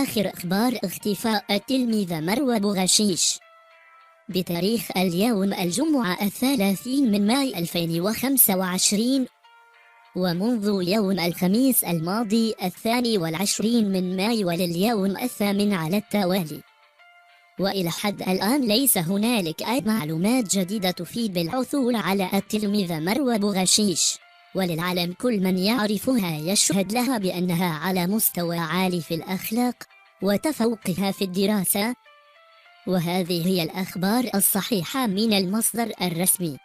آخر أخبار اختفاء التلميذة مروى بوغشيش بتاريخ اليوم الجمعة 30 من ماي 2025، ومنذ يوم الخميس الماضي 22 من ماي ولليوم 8 على التوالي. وإلى حد الآن ليس هنالك أي معلومات جديدة تفيد بالعثور على التلميذة مروى بوغشيش، وللعلم كل من يعرفها يشهد لها بأنها على مستوى عالي في الأخلاق وتفوقها في الدراسة. وهذه هي الأخبار الصحيحة من المصدر الرسمي.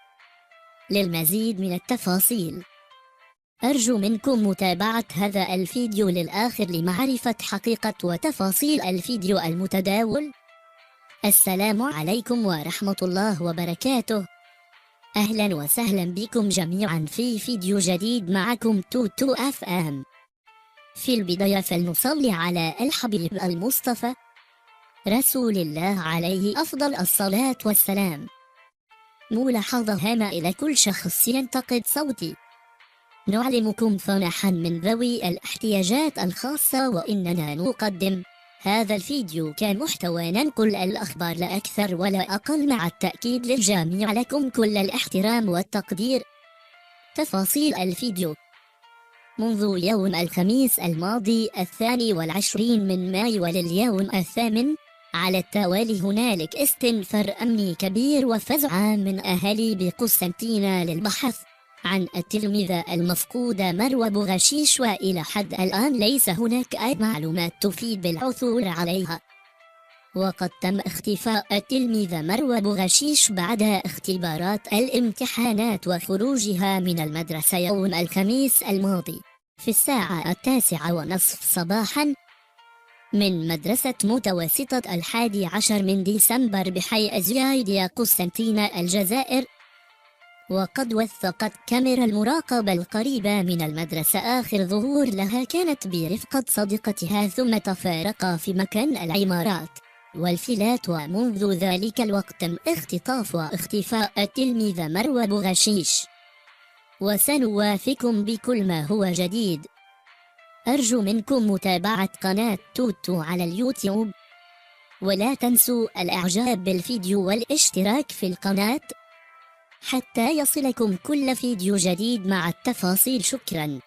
للمزيد من التفاصيل أرجو منكم متابعة هذا الفيديو للآخر لمعرفة حقيقة وتفاصيل الفيديو المتداول. السلام عليكم ورحمة الله وبركاته. أهلا وسهلا بكم جميعا في فيديو جديد، معكم توتو اف ام. في البداية فلنصلي على الحبيب المصطفى رسول الله عليه أفضل الصلاة والسلام. ملاحظة هامة إلى كل شخص ينتقد صوتي: نعلمكم صنحا من ذوي الاحتياجات الخاصة وإننا نقدم هذا الفيديو كمحتوى ننقل الأخبار لا أكثر ولا أقل، مع التأكيد للجميع لكم كل الاحترام والتقدير. تفاصيل الفيديو: منذ يوم الخميس الماضي 22 من ماي ولليوم 8 على التوالي هنالك استنفار أمني كبير وفزع من أهالي بقسنطينة للبحث عن التلميذة المفقودة مروى بوغشيش، وإلى حد الآن ليس هناك أي معلومات تفيد بالعثور عليها. وقد تم اختفاء التلميذة مروى بوغشيش بعد اختبارات الامتحانات وخروجها من المدرسة يوم الخميس الماضي في الساعة 9:30 صباحا من مدرسة متوسطة 11 من ديسمبر بحي أزيايديا قسنطينة الجزائر. وقد وثقت كاميرا المراقبة القريبة من المدرسة آخر ظهور لها كانت برفقة صديقتها، ثم تفارقا في مكان العمارات والفلات، ومنذ ذلك الوقت تم اختطاف واختفاء التلميذة مروى بوغشيش. وسنوافيكم بكل ما هو جديد. أرجو منكم متابعة قناة توتو على اليوتيوب، ولا تنسوا الإعجاب بالفيديو والاشتراك في القناة حتى يصلكم كل فيديو جديد مع التفاصيل. شكرا.